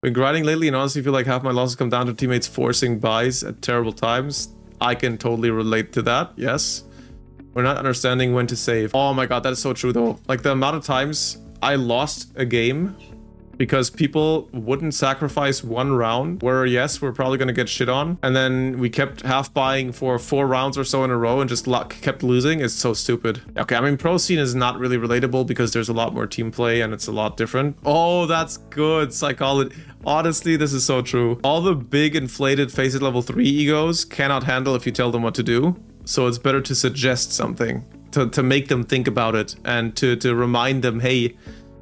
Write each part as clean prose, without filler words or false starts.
Been grinding lately and honestly feel like half my losses come down to teammates forcing buys at terrible times. I can totally relate to that, yes. We're not understanding when to save. Oh my god, that is so true though. Like the amount of times I lost a game because people wouldn't sacrifice one round where, yes, we're probably going to get shit on. And then we kept half buying for 4 rounds or so in a row and just kept losing. It's so stupid. Okay, I mean, pro scene is not really relatable because there's a lot more team play and it's a lot different. Oh, that's good psychology. Honestly, this is so true. All the big inflated FACEIT level 3 egos cannot handle if you tell them what to do. So it's better to suggest something, to make them think about it and to remind them, hey,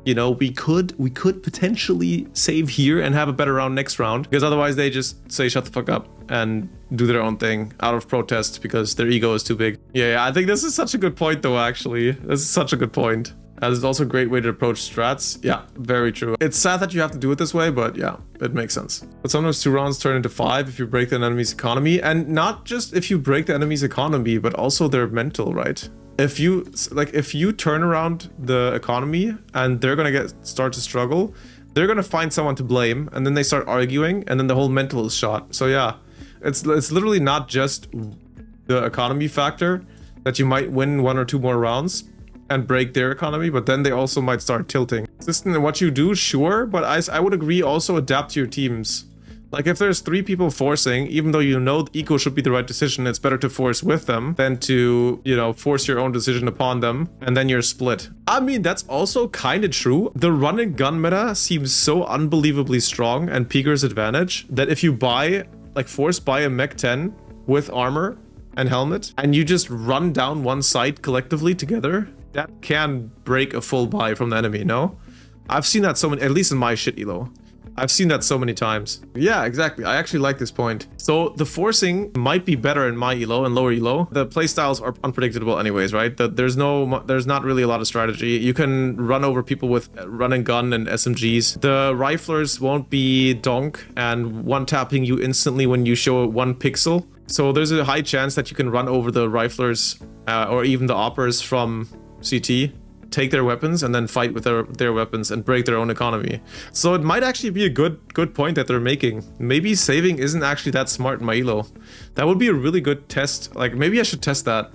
you know, we could potentially save here and have a better round next round, because otherwise they just say shut the fuck up and do their own thing out of protest because their ego is too big. Yeah, I think this is such a good point though, actually. This is such a good point. And it's also a great way to approach strats. Yeah, very true. It's sad that you have to do it this way, but yeah, it makes sense. But sometimes 2 rounds turn into 5 if you break the enemy's economy, and not just if you break the enemy's economy, but also their mental, right? If you turn around the economy and they're gonna start to struggle, they're gonna find someone to blame, and then they start arguing, and then the whole mental is shot. So yeah, it's literally not just the economy factor that you might win 1 or 2 more rounds and break their economy, but then they also might start tilting. Consistent in what you do, sure, but I would agree also adapt to your teams. Like if there's 3 people forcing, even though you know eco should be the right decision, it's better to force with them than to, you know, force your own decision upon them and then you're split. I mean, that's also kind of true. The run and gun meta seems so unbelievably strong and Peeker's advantage that if you buy, like force buy a Mech 10 with armor and helmet and you just run down one side collectively together, that can break a full buy from the enemy, no? I've seen that so many, at least in my shit elo. I've seen that so many times. Yeah, exactly. I actually like this point. So the forcing might be better in my elo and lower elo. The playstyles are unpredictable anyways, right? There's not really a lot of strategy. You can run over people with run and gun and SMGs. The riflers won't be donk and one tapping you instantly when you show 1 pixel. So there's a high chance that you can run over the riflers or even the oppers from CT, take their weapons and then fight with their weapons and break their own economy. So it might actually be a good point that they're making. Maybe saving isn't actually that smart in my elo. That would be a really good test. Like maybe I should test that.